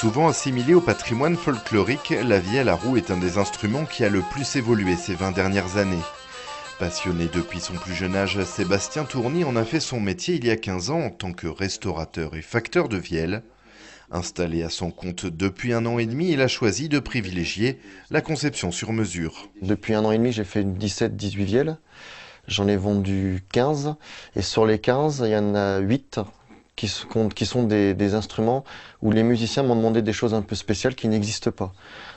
Souvent assimilé au patrimoine folklorique, la vielle à roue est un des instruments qui a le plus évolué ces 20 dernières années. Passionné depuis son plus jeune âge, Sébastien Tourny en a fait son métier il y a 15 ans en tant que restaurateur et facteur de vielle. Installé à son compte depuis 1 an et demi, il a choisi de privilégier la conception sur mesure. Depuis 1 an et demi, j'ai fait 17-18 vielles. J'en ai vendu 15. Et sur les 15, il y en a 8 qui sont des instruments où les musiciens m'ont demandé des choses un peu spéciales qui n'existent pas.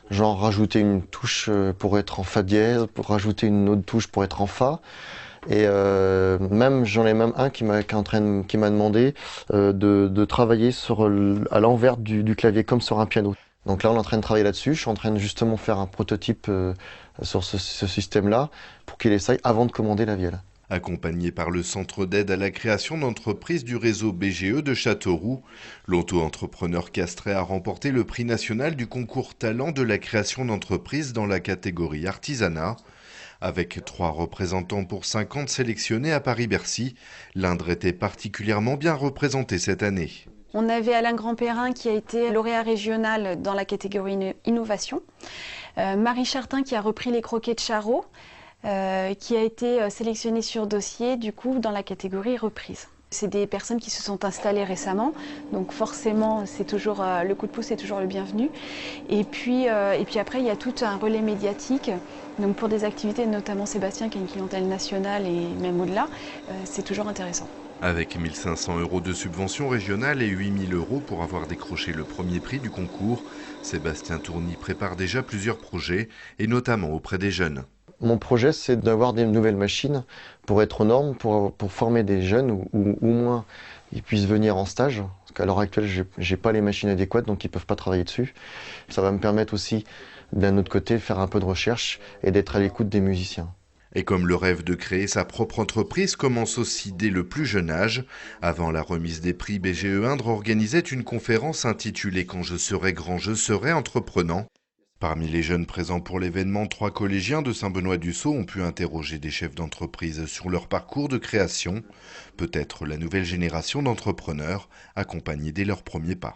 Genre rajouter une touche pour être en fa dièse, pour rajouter une autre touche pour être en fa. Et j'en ai même un qui m'a demandé de travailler à l'envers du clavier comme sur un piano. Donc là, on est en train de travailler là-dessus. Je suis en train de justement faire un prototype sur ce système-là pour qu'il essaye avant de commander la vielle. Accompagné par le Centre d'aide à la création d'entreprises du réseau BGE de Châteauroux, l'auto-entrepreneur castré a remporté le prix national du concours talent de la création d'entreprises dans la catégorie artisanat. Avec 3 représentants pour 50 sélectionnés à Paris-Bercy, l'Indre était particulièrement bien représentée cette année. On avait Alain Grandperrin qui a été lauréat régional dans la catégorie innovation, Marie Chartin qui a repris les croquets de Charot, qui a été sélectionnée sur dossier du coup dans la catégorie reprise. C'est des personnes qui se sont installées récemment, donc forcément c'est toujours le coup de pouce est toujours le bienvenu. Et puis après il y a tout un relais médiatique, donc pour des activités notamment Sébastien qui a une clientèle nationale et même au-delà, c'est toujours intéressant. Avec 1 500 € de subvention régionale et 8 000 € pour avoir décroché le premier prix du concours, Sébastien Tourny prépare déjà plusieurs projets, et notamment auprès des jeunes. Mon projet, c'est d'avoir des nouvelles machines pour être aux normes, pour former des jeunes ou au moins ils puissent venir en stage. Parce qu'à l'heure actuelle, j'ai pas les machines adéquates, donc ils peuvent pas travailler dessus. Ça va me permettre aussi, d'un autre côté, de faire un peu de recherche et d'être à l'écoute des musiciens. Et comme le rêve de créer sa propre entreprise commence aussi dès le plus jeune âge, avant la remise des prix, BGE Indre organisait une conférence intitulée « Quand je serai grand, je serai entreprenant ». Parmi les jeunes présents pour l'événement, 3 collégiens de Saint-Benoît-du-Sault ont pu interroger des chefs d'entreprise sur leur parcours de création, peut-être la nouvelle génération d'entrepreneurs accompagnés dès leurs premiers pas.